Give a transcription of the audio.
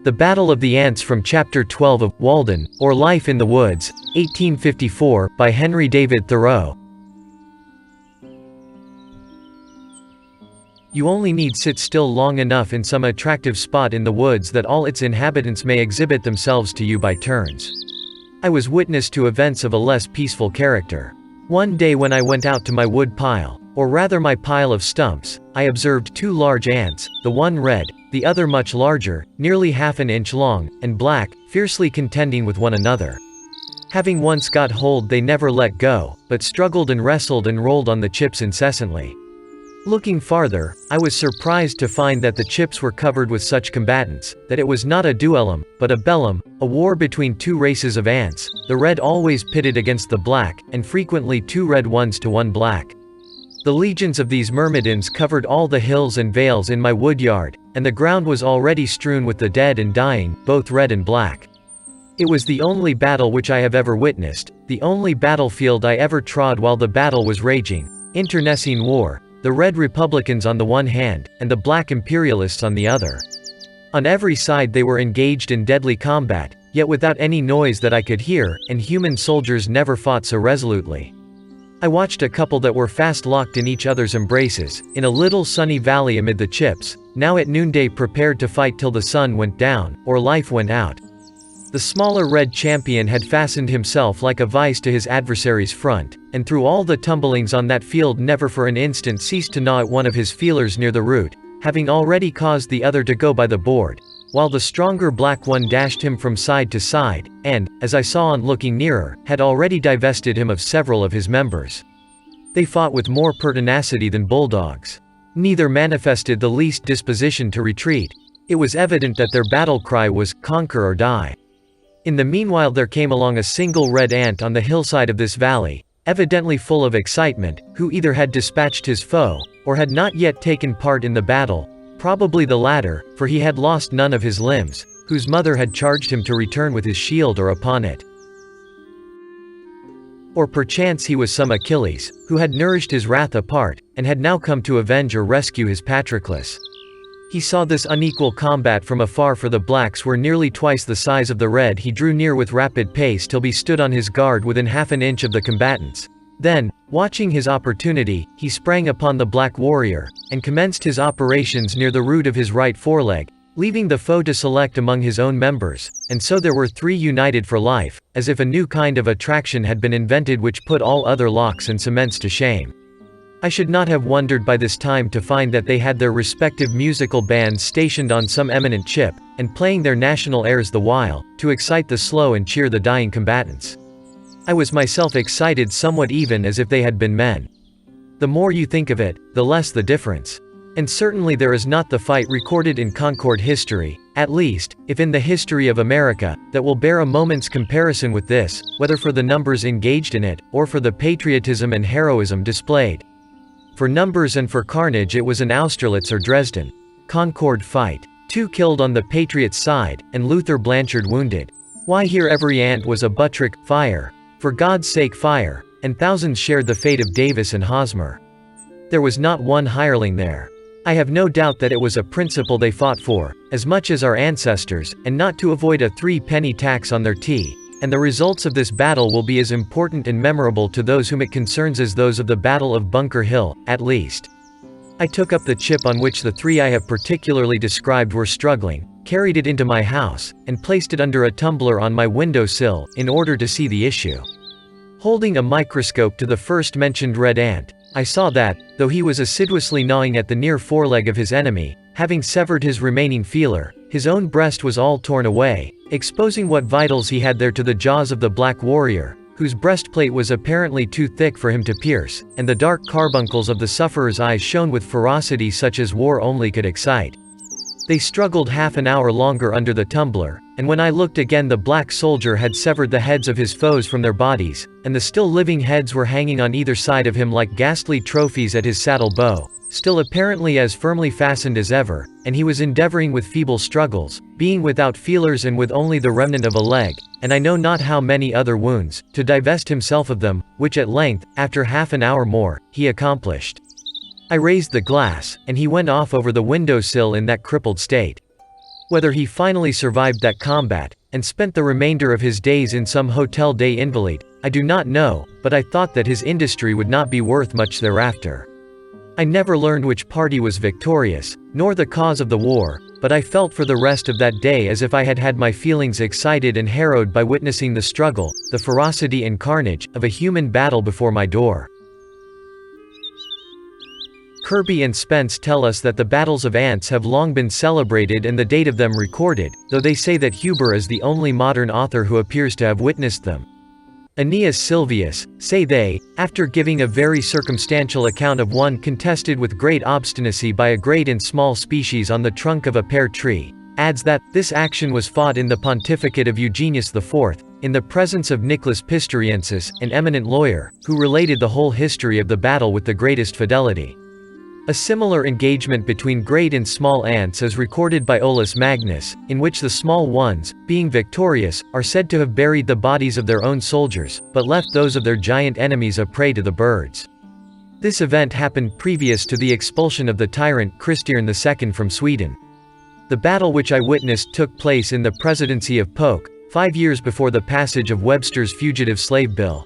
The Battle of the Ants from Chapter 12 of Walden, or Life in the Woods, 1854, by Henry David Thoreau. You only need sit still long enough in some attractive spot in the woods that all its inhabitants may exhibit themselves to you by turns. I was witness to events of a less peaceful character. One day when I went out to my wood pile, or rather my pile of stumps, I observed two large ants, the one red, the other much larger, nearly half an inch long, and black, fiercely contending with one another. Having once got hold they never let go, but struggled and wrestled and rolled on the chips incessantly. Looking farther, I was surprised to find that the chips were covered with such combatants, that it was not a duellum, but a bellum, a war between two races of ants, the red always pitted against the black, and frequently two red ones to one black. The legions of these myrmidons covered all the hills and vales in my wood yard, and the ground was already strewn with the dead and dying, both red and black. It was the only battle which I have ever witnessed, the only battlefield I ever trod while the battle was raging, internecine war, the red republicans on the one hand, and the black imperialists on the other. On every side they were engaged in deadly combat, yet without any noise that I could hear, and human soldiers never fought so resolutely. I watched a couple that were fast locked in each other's embraces, in a little sunny valley amid the chips, now at noonday prepared to fight till the sun went down, or life went out. The smaller red champion had fastened himself like a vice to his adversary's front, and through all the tumblings on that field never for an instant ceased to gnaw at one of his feelers near the root, having already caused the other to go by the board, while the stronger black one dashed him from side to side, and, as I saw on looking nearer, had already divested him of several of his members. They fought with more pertinacity than bulldogs. Neither manifested the least disposition to retreat. It was evident that their battle cry was, "Conquer or die." In the meanwhile there came along a single red ant on the hillside of this valley, evidently full of excitement, who either had dispatched his foe, or had not yet taken part in the battle, probably the latter, for he had lost none of his limbs, whose mother had charged him to return with his shield or upon it. Or perchance he was some Achilles, who had nourished his wrath apart, and had now come to avenge or rescue his Patroclus. He saw this unequal combat from afar, for the blacks were nearly twice the size of the red. He drew near with rapid pace till he stood on his guard within half an inch of the combatants. Then, watching his opportunity, he sprang upon the black warrior, and commenced his operations near the root of his right foreleg, leaving the foe to select among his own members, and so there were three united for life, as if a new kind of attraction had been invented which put all other locks and cements to shame. I should not have wondered by this time to find that they had their respective musical bands stationed on some eminent chip, and playing their national airs the while, to excite the slow and cheer the dying combatants. I was myself excited somewhat, even as if they had been men. The more you think of it, the less the difference. And certainly there is not the fight recorded in Concord history, at least, if in the history of America, that will bear a moment's comparison with this, whether for the numbers engaged in it, or for the patriotism and heroism displayed. For numbers and for carnage it was an Austerlitz or Dresden. Concord fight. 2 killed on the patriots' side, and Luther Blanchard wounded. Why, here every ant was a Buttrick, fire. For God's sake, fire. And thousands shared the fate of Davis and Hosmer. There was not one hireling there. I have no doubt that it was a principle they fought for, as much as our ancestors, and not to avoid a 3-penny tax on their tea. And the results of this battle will be as important and memorable to those whom it concerns as those of the Battle of Bunker Hill, at least. I took up the chip on which the 3 I have particularly described were struggling, carried it into my house, and placed it under a tumbler on my window sill, in order to see the issue. Holding a microscope to the first mentioned red ant, I saw that, though he was assiduously gnawing at the near foreleg of his enemy, having severed his remaining feeler, his own breast was all torn away, exposing what vitals he had there to the jaws of the black warrior, whose breastplate was apparently too thick for him to pierce, and the dark carbuncles of the sufferer's eyes shone with ferocity such as war only could excite. They struggled half an hour longer under the tumbler, and when I looked again the black soldier had severed the heads of his foes from their bodies, and the still living heads were hanging on either side of him like ghastly trophies at his saddle bow, still apparently as firmly fastened as ever, and he was endeavoring with feeble struggles, being without feelers and with only the remnant of a leg, and I know not how many other wounds, to divest himself of them, which at length, after half an hour more, he accomplished. I raised the glass, and he went off over the window sill in that crippled state. Whether he finally survived that combat, and spent the remainder of his days in some hotel day invalid, I do not know, but I thought that his industry would not be worth much thereafter. I never learned which party was victorious, nor the cause of the war, but I felt for the rest of that day as if I had had my feelings excited and harrowed by witnessing the struggle, the ferocity and carnage, of a human battle before my door. Kirby and Spence tell us that the battles of ants have long been celebrated and the date of them recorded, though they say that Huber is the only modern author who appears to have witnessed them. Aeneas Sylvius, say they, after giving a very circumstantial account of one contested with great obstinacy by a great and small species on the trunk of a pear tree, adds that, this action was fought in the pontificate of Eugenius IV, in the presence of Nicholas Pistoriensis, an eminent lawyer, who related the whole history of the battle with the greatest fidelity. A similar engagement between great and small ants is recorded by Olaus Magnus, in which the small ones, being victorious, are said to have buried the bodies of their own soldiers, but left those of their giant enemies a prey to the birds. This event happened previous to the expulsion of the tyrant Christiern II from Sweden. The battle which I witnessed took place in the presidency of Polk, 5 years before the passage of Webster's Fugitive Slave Bill.